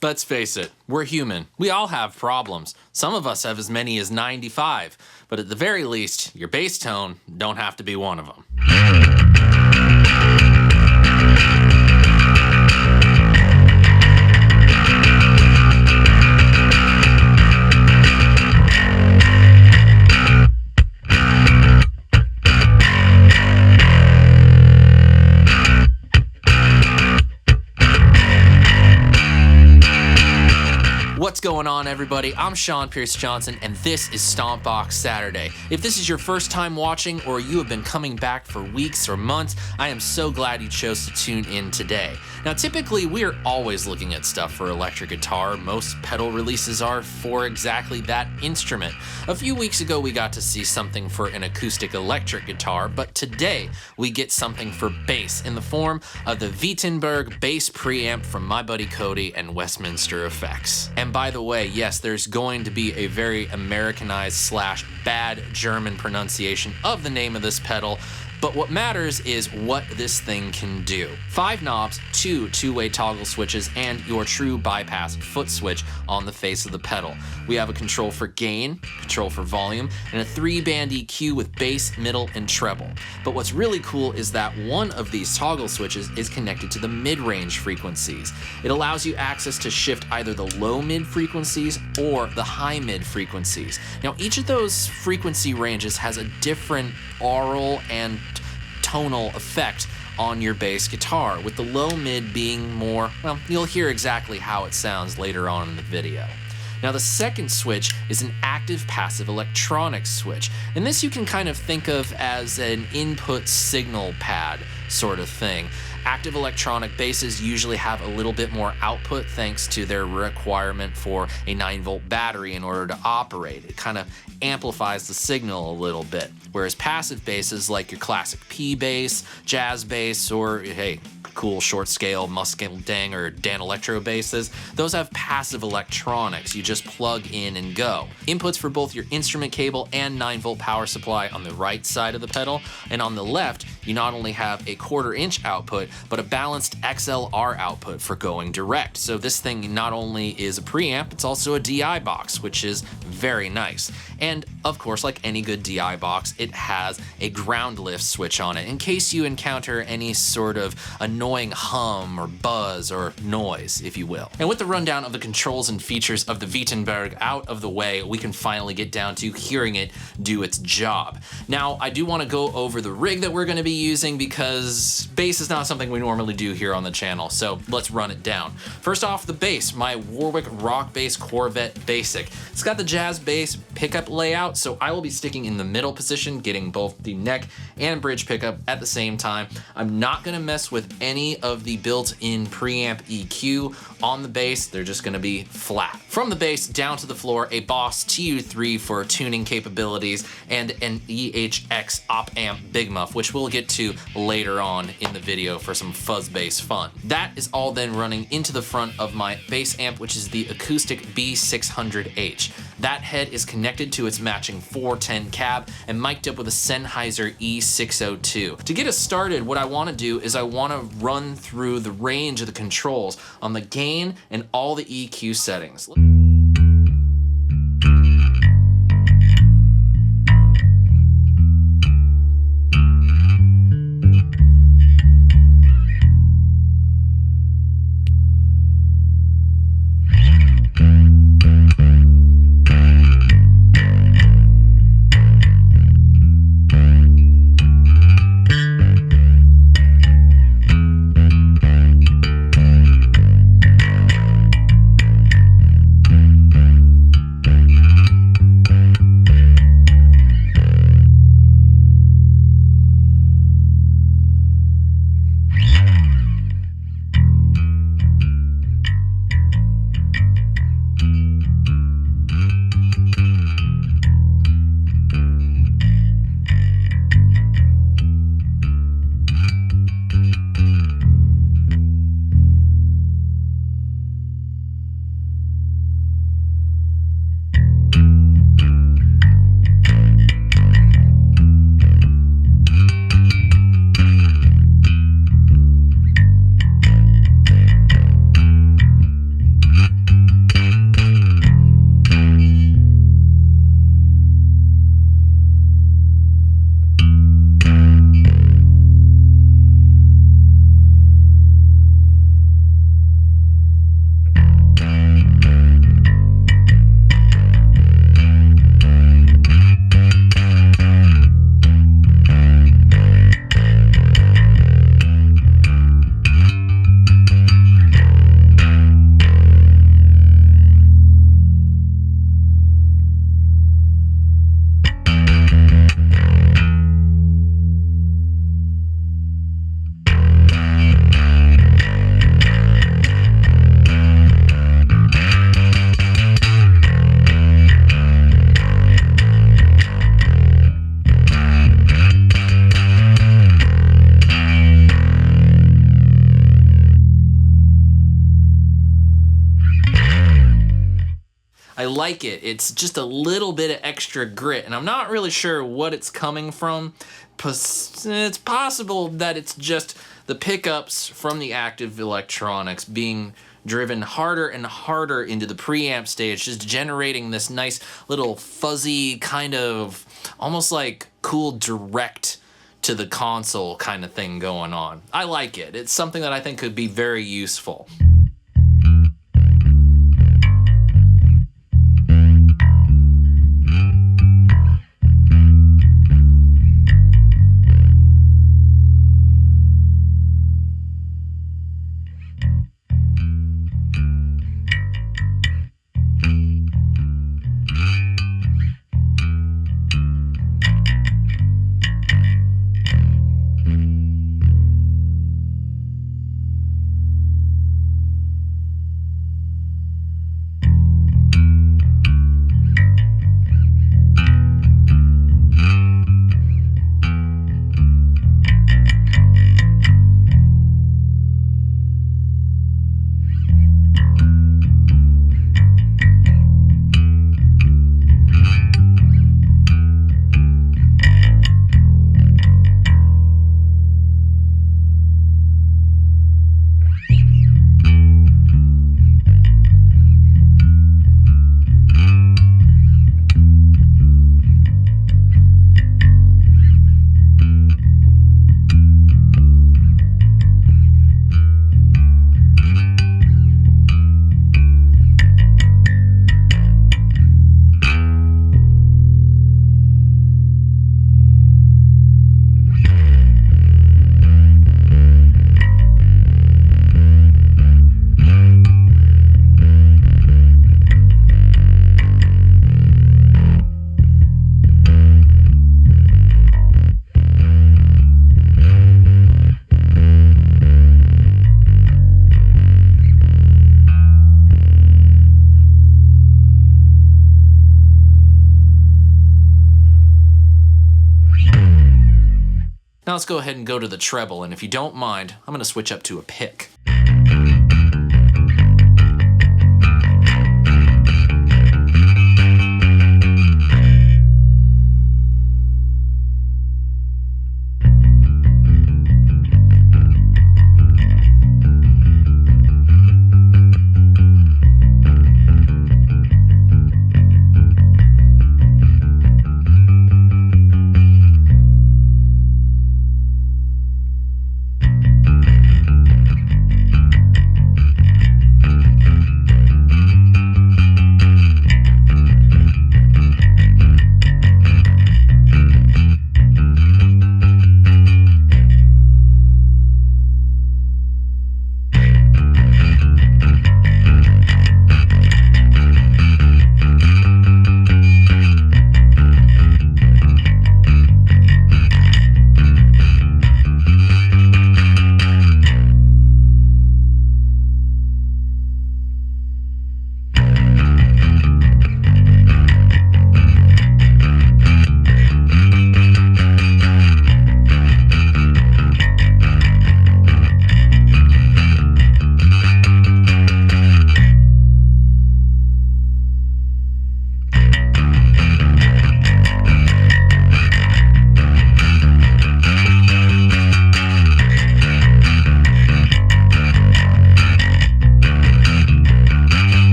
Let's face it, we're human. We all have problems. Some of us have as many as 95, but at the very least, your bass tone don't have to be one of them. What's going on, everybody? I'm Sean Pierce Johnson, and this is Stompbox Saturday. If this is your first time watching, or you have been coming back for weeks or months, I am so glad you chose to tune in today. Now, typically, we are always looking at stuff for electric guitar. Most pedal releases are for exactly that instrument. A few weeks ago, we got to see something for an acoustic electric guitar, but today, we get something for bass in the form of the Wittenberg Bass Preamp from my buddy Cody and Westminster Effects. And by the way, yes, there's going to be a very Americanized / bad German pronunciation of the name of this pedal, but what matters is what this thing can do. 5 knobs, 2 two-way toggle switches, and your true bypass foot switch on the face of the pedal. We have a control for gain, control for volume, and a 3-band EQ with bass, middle, and treble. But what's really cool is that one of these toggle switches is connected to the mid-range frequencies. It allows you access to shift either the low-mid frequencies or the high-mid frequencies. Now, each of those frequency ranges has a different aural and tonal effect on your bass guitar, with the low mid being more, well, you'll hear exactly how it sounds later on in the video. Now, the second switch is an active passive electronics switch, and this you can kind of think of as an input signal pad sort of thing. Active electronic basses usually have a little bit more output thanks to their requirement for a 9-volt battery in order to operate. It kind of amplifies the signal a little bit, whereas passive basses like your classic P bass, jazz bass, or hey, cool short scale Mustang or Dan Electro basses, those have passive electronics. You just plug in and go. Inputs for both your instrument cable and 9-volt power supply on the right side of the pedal, and on the left, you not only have a 1/4-inch output, but a balanced XLR output for going direct. So this thing not only is a preamp, it's also a DI box, which is very nice. And of course, like any good DI box, it has a ground lift switch on it in case you encounter any sort of annoying hum or buzz or noise, if you will. And with the rundown of the controls and features of the Wittenberg out of the way, we can finally get down to hearing it do its job. Now, I do want to go over the rig that we're going to be using because bass is not something we normally do here on the channel, so let's run it down. First off, the bass, my Warwick Rock Bass Corvette Basic. It's got the jazz bass pickup layout, so I will be sticking in the middle position, getting both the neck and bridge pickup at the same time. I'm not going to mess with any of the built-in preamp EQ on the bass. They're just going to be flat. From the bass down to the floor, a Boss TU3 for tuning capabilities and an EHX op amp Big Muff, which we'll get to later on in the video for some fuzz bass fun. That is all then running into the front of my bass amp, which is the acoustic B600H. That head is connected to its matching 410 cab and mic'd up with a Sennheiser E602. To get us started, what I want to do is I want to run through the range of the controls on the gain and all the EQ settings. I like it. It's just a little bit of extra grit, and I'm not really sure what it's coming from. It's possible that it's just the pickups from the active electronics being driven harder and harder into the preamp stage, just generating this nice little fuzzy kind of almost like cool direct to the console kind of thing going on. I like it. It's something that I think could be very useful. Now let's go ahead and go to the treble, and if you don't mind, I'm going to switch up to a pick.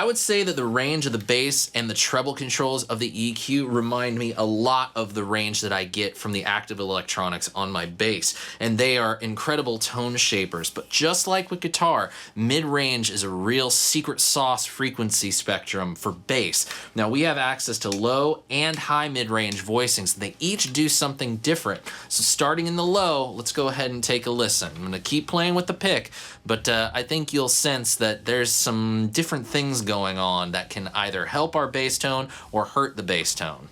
would say that the range of the bass and the treble controls of the EQ remind me a lot of the range that I get from the active electronics on my bass, and they are incredible tone shapers. But just like with guitar, mid-range is a real secret sauce frequency spectrum for bass. Now we have access to low and high mid-range voicings. They each do something different. So starting in the low, let's go ahead and take a listen. I'm gonna keep playing with the pick, but I think you'll sense that there's some different things going on that can either help our bass tone or hurt the bass tone.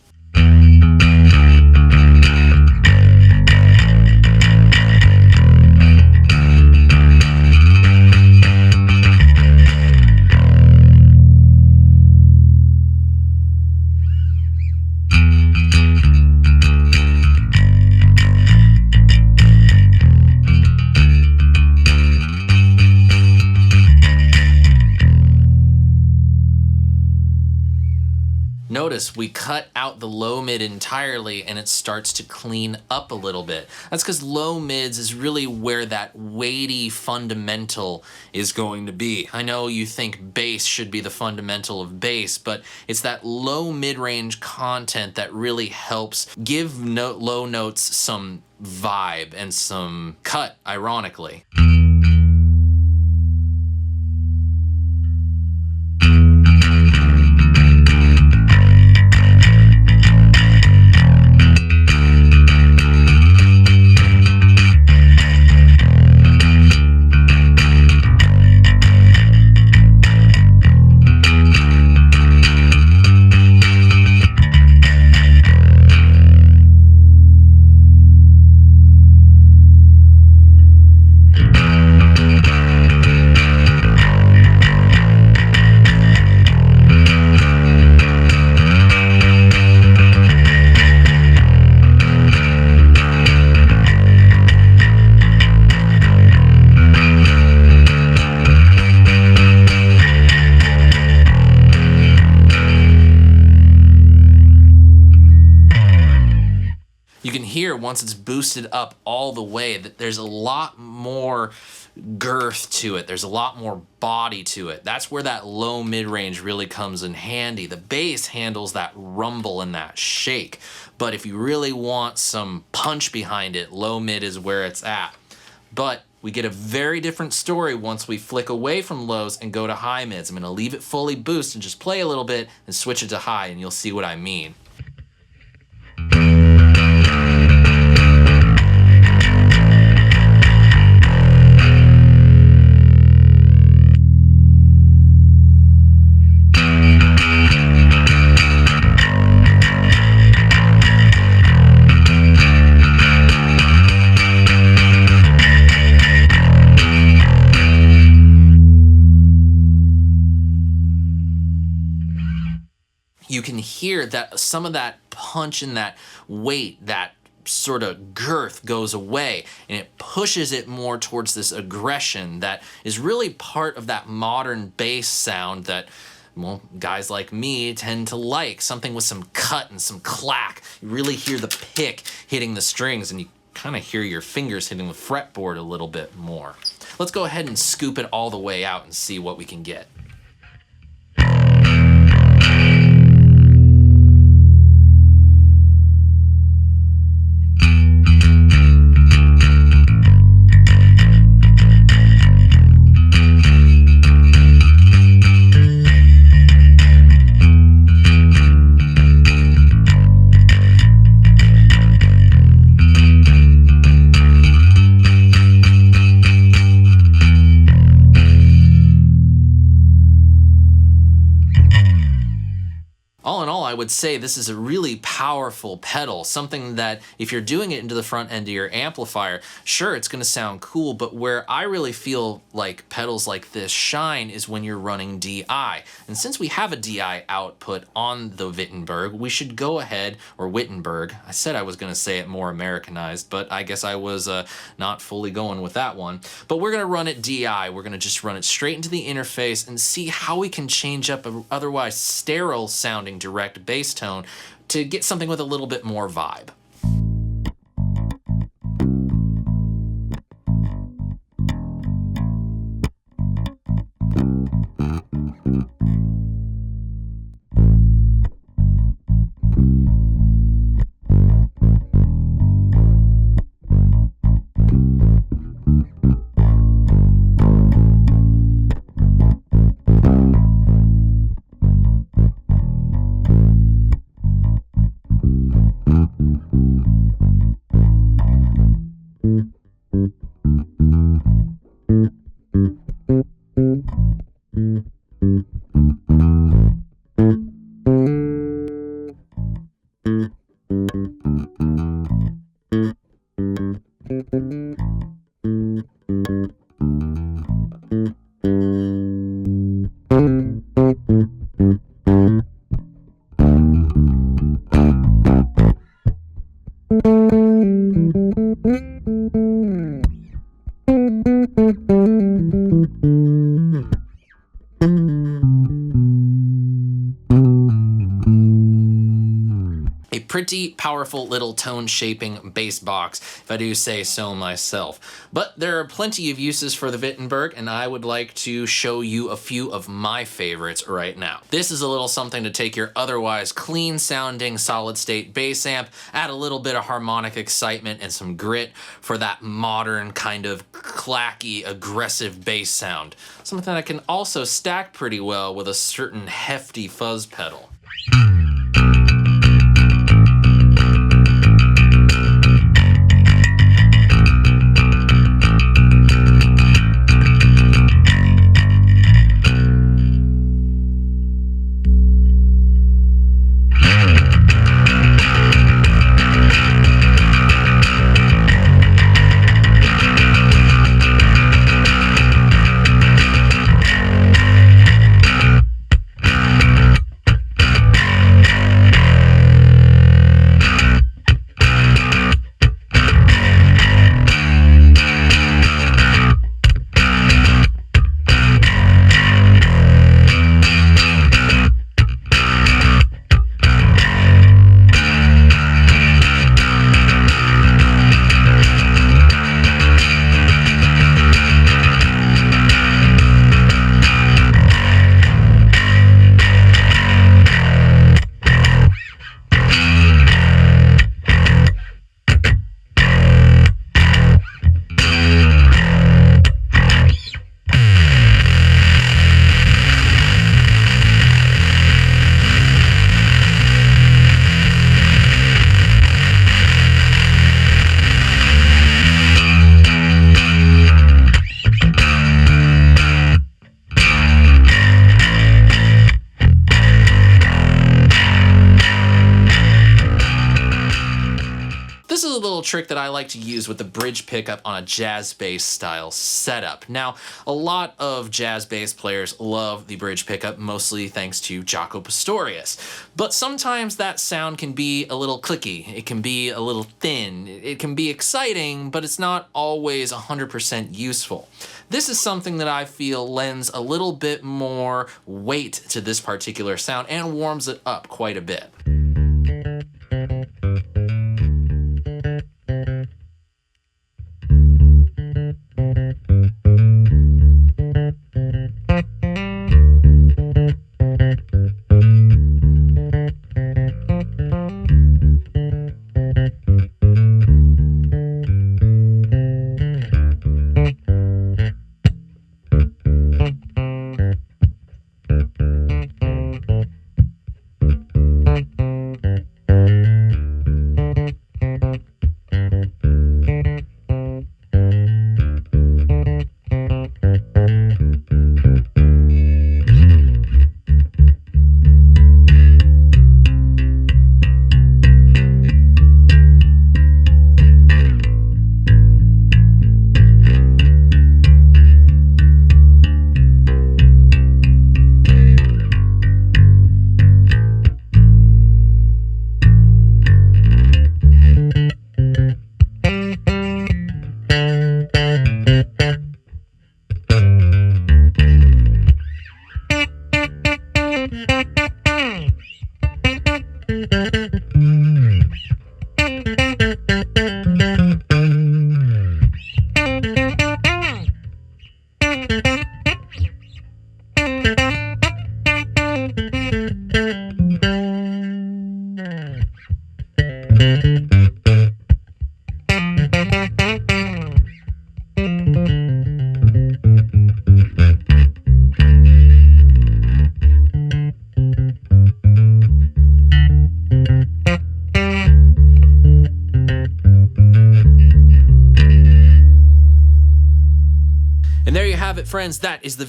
Notice we cut out the low mid entirely and it starts to clean up a little bit. That's because low mids is really where that weighty fundamental is going to be. I know you think bass should be the fundamental of bass, but it's that low mid-range content that really helps give low notes some vibe and some cut, ironically. You can hear once it's boosted up all the way that there's a lot more girth to it. There's a lot more body to it. That's where that low mid-range really comes in handy. The bass handles that rumble and that shake. But if you really want some punch behind it, low mid is where it's at. But we get a very different story once we flick away from lows and go to high mids. I'm going to leave it fully boost and just play a little bit and switch it to high, and you'll see what I mean. You can hear that some of that punch and that weight, that sort of girth goes away, and it pushes it more towards this aggression that is really part of that modern bass sound that, well, guys like me tend to like. Something with some cut and some clack. You really hear the pick hitting the strings, and you kind of hear your fingers hitting the fretboard a little bit more. Let's go ahead and scoop it all the way out and see what we can get. All in all, I would say this is a really powerful pedal, something that if you're doing it into the front end of your amplifier, sure, it's going to sound cool, but where I really feel like pedals like this shine is when you're running DI. And since we have a DI output on the Wittenberg, we should go ahead, or Wittenberg, I said I was going to say it more Americanized, but I guess I was not fully going with that one. But we're going to run it DI. We're going to just run it straight into the interface and see how we can change up an otherwise sterile sounding direct bass tone to get something with a little bit more vibe. A pretty powerful little tone shaping bass box, if I do say so myself. But there are plenty of uses for the Wittenberg, and I would like to show you a few of my favorites right now. This is a little something to take your otherwise clean sounding solid state bass amp, add a little bit of harmonic excitement and some grit for that modern kind of clacky, aggressive bass sound. Something that can also stack pretty well with a certain hefty fuzz pedal. This is a little trick that I like to use with the bridge pickup on a jazz bass style setup. Now, a lot of jazz bass players love the bridge pickup, mostly thanks to Jaco Pastorius. But sometimes that sound can be a little clicky, it can be a little thin, it can be exciting, but it's not always 100% useful. This is something that I feel lends a little bit more weight to this particular sound and warms it up quite a bit. And there you have it, friends. That is the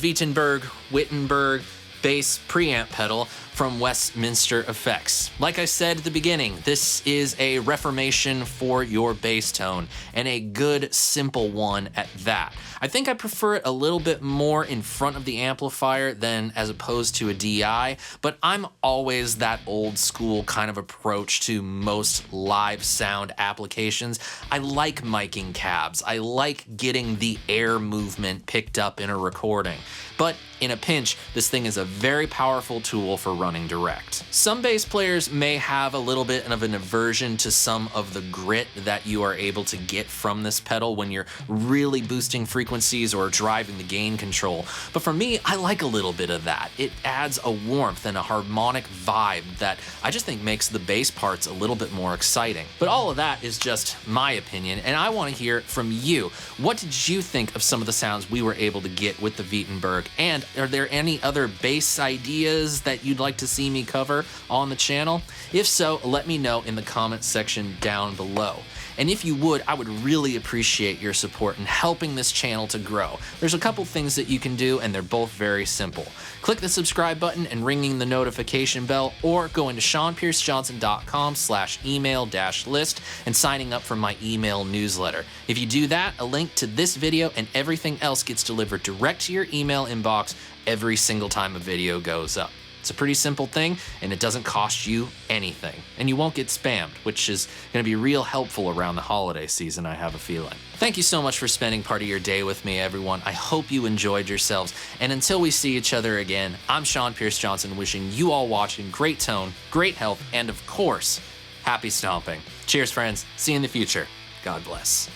Wittenberg Bass Preamp pedal from Westminster Effects. Like I said at the beginning, this is a reformation for your bass tone, and a good, simple one at that. I think I prefer it a little bit more in front of the amplifier than as opposed to a DI, but I'm always that old school kind of approach to most live sound applications. I like miking cabs. I like getting the air movement picked up in a recording. But in a pinch, this thing is a very powerful tool for running direct. Some bass players may have a little bit of an aversion to some of the grit that you are able to get from this pedal when you're really boosting frequencies or driving the gain control. But for me, I like a little bit of that. It adds a warmth and a harmonic vibe that I just think makes the bass parts a little bit more exciting. But all of that is just my opinion, and I want to hear from you. What did you think of some of the sounds we were able to get with the Wittenberg? And are there any other bass ideas that you'd like to see me cover on the channel? If so, let me know in the comments section down below. And if you would, I would really appreciate your support in helping this channel to grow. There's a couple things that you can do, and they're both very simple. Click the subscribe button and ringing the notification bell, or go into SeanPierceJohnson.com/email-list and signing up for my email newsletter. If you do that, a link to this video and everything else gets delivered direct to your email inbox every single time a video goes up. It's a pretty simple thing, and it doesn't cost you anything. And you won't get spammed, which is going to be real helpful around the holiday season, I have a feeling. Thank you so much for spending part of your day with me, everyone. I hope you enjoyed yourselves. And until we see each other again, I'm Sean Pierce Johnson, wishing you all watching great tone, great health, and of course, happy stomping. Cheers, friends. See you in the future. God bless.